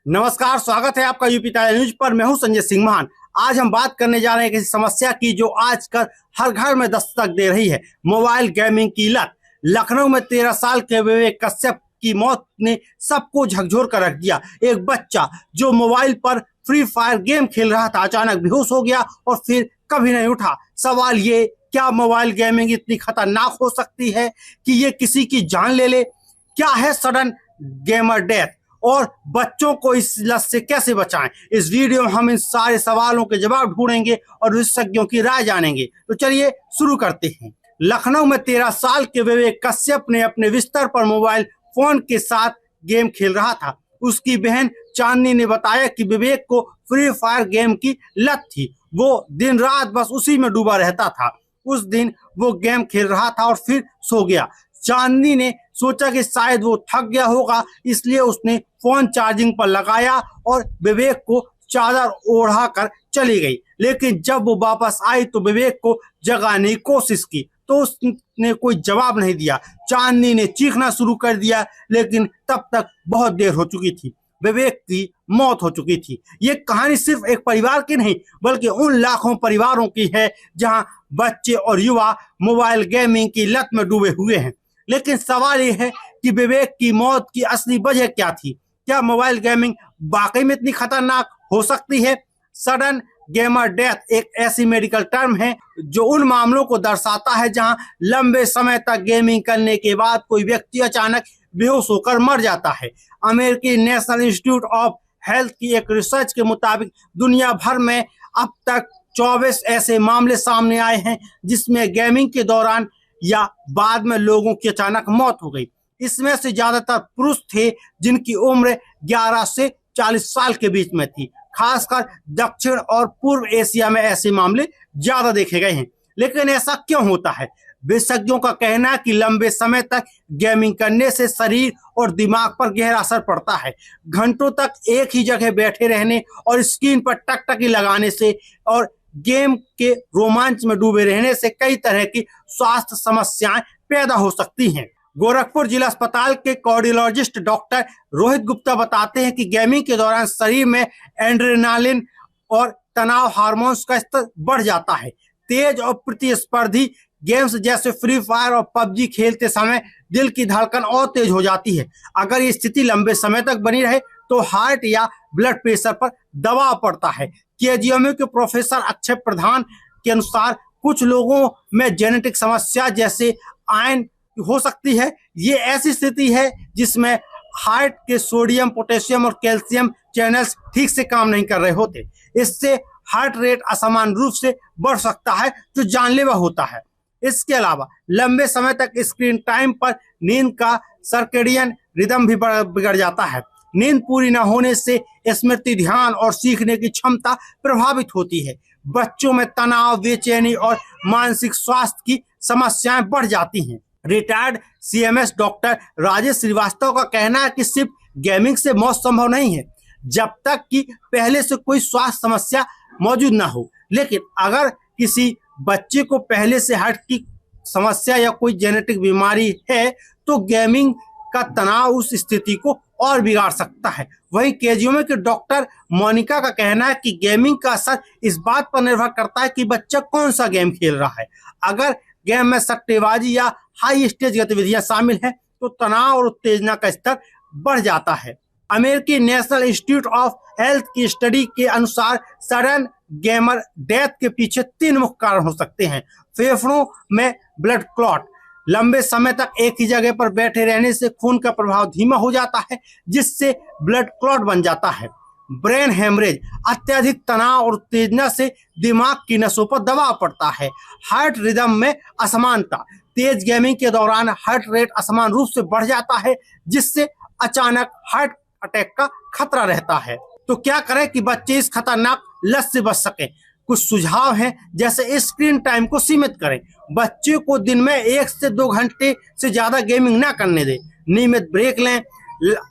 नमस्कार, स्वागत है आपका यूपी ताजा न्यूज पर। मैं हूं संजय सिंह मान। आज हम बात करने जा रहे हैं किसी समस्या की जो आजकल हर घर में दस्तक दे रही है, मोबाइल गेमिंग की लत। लखनऊ में 13 साल के विवेक कश्यप की मौत ने सबको झकझोर कर रख दिया। एक बच्चा जो मोबाइल पर फ्री फायर गेम खेल रहा था अचानक बेहोश हो गया और फिर कभी नहीं उठा। सवाल ये, क्या मोबाइल गेमिंग इतनी खतरनाक हो सकती है कि ये किसी की जान ले ले? क्या है सडन गेमर डेथ और बच्चों को इस लत से कैसे बचाएं? इस वीडियो में हम इन सारे सवालों के जवाब ढूंढेंगे और विशेषज्ञों की राय जानेंगे। तो चलिए शुरू करते हैं। लखनऊ में 13 साल के विवेक कश्यप ने अपने बिस्तर पर मोबाइल फोन के साथ गेम खेल रहा था। उसकी बहन चांदनी ने बताया कि विवेक को फ्री फायर गेम की लत थी। वो दिन रात बस उसी में डूबा रहता था। उस दिन वो गेम खेल रहा था और फिर सो गया। चांदनी ने सोचा कि शायद वो थक गया होगा, इसलिए उसने फोन चार्जिंग पर लगाया और विवेक को चादर ओढ़ा कर चली गई। लेकिन जब वो वापस आई तो विवेक को जगाने की कोशिश की तो उसने कोई जवाब नहीं दिया। चांदनी ने चीखना शुरू कर दिया, लेकिन तब तक बहुत देर हो चुकी थी। विवेक की मौत हो चुकी थी। ये कहानी सिर्फ एक परिवार की नहीं बल्कि उन लाखों परिवारों की है जहां बच्चे और युवा मोबाइल गेमिंग की लत में डूबे हुए हैं। लेकिन सवाल यह है कि विवेक की मौत की असली वजह क्या थी? क्या मोबाइल गेमिंग वाकई में इतनी खतरनाक हो सकती है? सडन गेमर डेथ एक ऐसी मेडिकल टर्म है जो उन मामलों को दर्शाता है जहां लंबे समय तक गेमिंग करने के बाद कोई व्यक्ति अचानक बेहोश होकर मर जाता है। अमेरिकी नेशनल इंस्टीट्यूट ऑफ हेल्थ की एक रिसर्च के मुताबिक दुनिया भर में अब तक 24 ऐसे मामले सामने आए हैं जिसमें गेमिंग के दौरान या बाद में लोगों की अचानक मौत हो गई। इसमें से ज्यादातर पुरुष थे जिनकी उम्र 11 से 40 साल के बीच में थी। खासकर दक्षिण और पूर्व एशिया में ऐसे मामले ज्यादा देखे गए हैं। लेकिन ऐसा क्यों होता है? विशेषज्ञों का कहना है कि लंबे समय तक गेमिंग करने से शरीर और दिमाग पर गहरा असर पड़ता है। घंटों तक एक ही जगह बैठे रहने और स्क्रीन पर टकटकी लगाने से और गेम के रोमांच में डूबे रहने से कई तरह की स्वास्थ्य समस्याएं पैदा हो सकती हैं। गोरखपुर जिला अस्पताल के कार्डियोलॉजिस्ट डॉक्टर रोहित गुप्ता बताते हैं कि गेमिंग के दौरान शरीर में एड्रेनालिन और तनाव हार्मोन्स का स्तर बढ़ जाता है। तेज और प्रतिस्पर्धी गेम्स जैसे फ्री फायर और पबजी खेलते समय दिल की धड़कन और तेज हो जाती है। अगर ये स्थिति लंबे समय तक बनी रहे तो हार्ट या ब्लड प्रेशर पर दबाव पड़ता है। केजीएमयू के प्रोफेसर अक्षय प्रधान के अनुसार कुछ लोगों में जेनेटिक समस्या जैसे आयन हो सकती है। ये ऐसी स्थिति है जिसमें हार्ट के सोडियम, पोटेशियम और कैल्शियम चैनल्स ठीक से काम नहीं कर रहे होते। इससे हार्ट रेट असमान रूप से बढ़ सकता है जो जानलेवा होता है। इसके अलावा लंबे समय तक स्क्रीन टाइम पर नींद का सर्केडियन रिदम भी बिगड़ जाता है। नींद पूरी न होने से स्मृति, ध्यान और सीखने की क्षमता प्रभावित होती है। बच्चों में तनाव, बेचैनी और मानसिक स्वास्थ्य की समस्याएं बढ़ जाती हैं। Retired CMS doctor Rajesh Shrivastava का कहना है कि सिर्फ गेमिंग से मौत संभव नहीं है जब तक कि पहले से कोई स्वास्थ्य समस्या मौजूद ना हो। लेकिन अगर किसी बच्चे को पहले से हार्ट की समस्या या कोई जेनेटिक बीमारी है तो गेमिंग का तनाव उस स्थिति को और बिगाड़ सकता है। वहीं केजीएमयू के डॉक्टर मोनिका का कहना है कि गेमिंग का असर इस बात पर निर्भर करता है कि बच्चा कौन सा गेम खेल रहा है। अगर गेम में सट्टेबाजी या हाई स्टेज गतिविधियां शामिल हैं तो तनाव और उत्तेजना का स्तर बढ़ जाता है। अमेरिकी नेशनल इंस्टीट्यूट ऑफ हेल्थ की स्टडी के अनुसार सडन गेमर डेथ के पीछे 3 मुख्य कारण हो सकते हैं। फेफड़ों में ब्लड क्लॉट, लंबे समय तक एक ही जगह पर बैठे रहने से खून का प्रवाह धीमा हो जाता है जिससे ब्लड क्लॉट बन जाता है। ब्रेन हेमरेज, अत्यधिक तनाव और उत्तेजना से दिमाग की नसों पर दबाव पड़ता है। हार्ट रिदम में असमानता, तेज गेमिंग के दौरान हार्ट रेट असमान रूप से बढ़ जाता है जिससे अचानक हार्ट अटैक का खतरा रहता है। तो क्या करें कि बच्चे इस खतरनाक लत से बच सकें? कुछ सुझाव हैं, जैसे स्क्रीन टाइम को सीमित करें। बच्चे को दिन में 1 से 2 घंटे से ज्यादा गेमिंग ना करने दें। नियमित ब्रेक लें।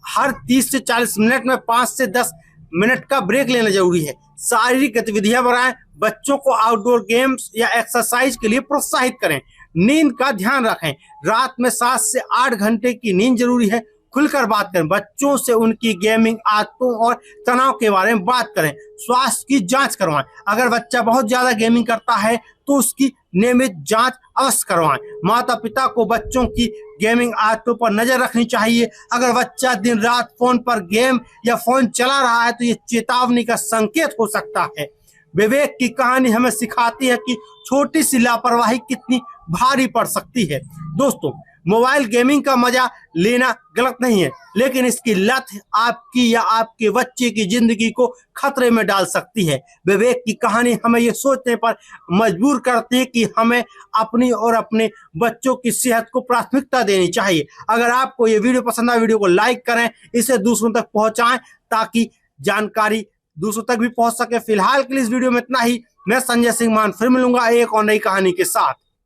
हर 30 से 40 मिनट में 5 से 10 मिनट का ब्रेक लेना जरूरी है। शारीरिक गतिविधियां बढ़ाएं। बच्चों को आउटडोर गेम्स या एक्सरसाइज के लिए प्रोत्साहित करें। नींद का ध्यान रखें। रात में 7 से 8 घंटे की नींद जरूरी है। खुलकर बात करें, बच्चों से उनकी गेमिंग आदतों और तनाव के बारे में बात करें, स्वास्थ्य की जांच करवाएं। अगर बच्चा बहुत ज्यादा गेमिंग करता है तो उसकी नियमित जांच अवश्य करवाएं। माता पिता को बच्चों की गेमिंग आदतों पर नजर रखनी चाहिए। अगर बच्चा दिन रात फोन पर गेम या फोन चला रहा है तो ये चेतावनी का संकेत हो सकता है। विवेक की कहानी हमें सिखाती है कि छोटी सी लापरवाही कितनी भारी पड़ सकती है। दोस्तों, मोबाइल गेमिंग का मजा लेना गलत नहीं है, लेकिन इसकी लत आपकी या आपके बच्चे की जिंदगी को खतरे में डाल सकती है। विवेक की कहानी हमें ये सोचने पर मजबूर करती है कि हमें अपनी और अपने बच्चों की सेहत को प्राथमिकता देनी चाहिए। अगर आपको ये वीडियो पसंद आए, वीडियो को लाइक करें, इसे दूसरों तक पहुंचाएं ताकि जानकारी दूसरों तक भी पहुंच सके। फिलहाल के लिए इस वीडियो में इतना ही। मैं संजय सिंह मान फिर मिलूंगा एक और नई कहानी के साथ।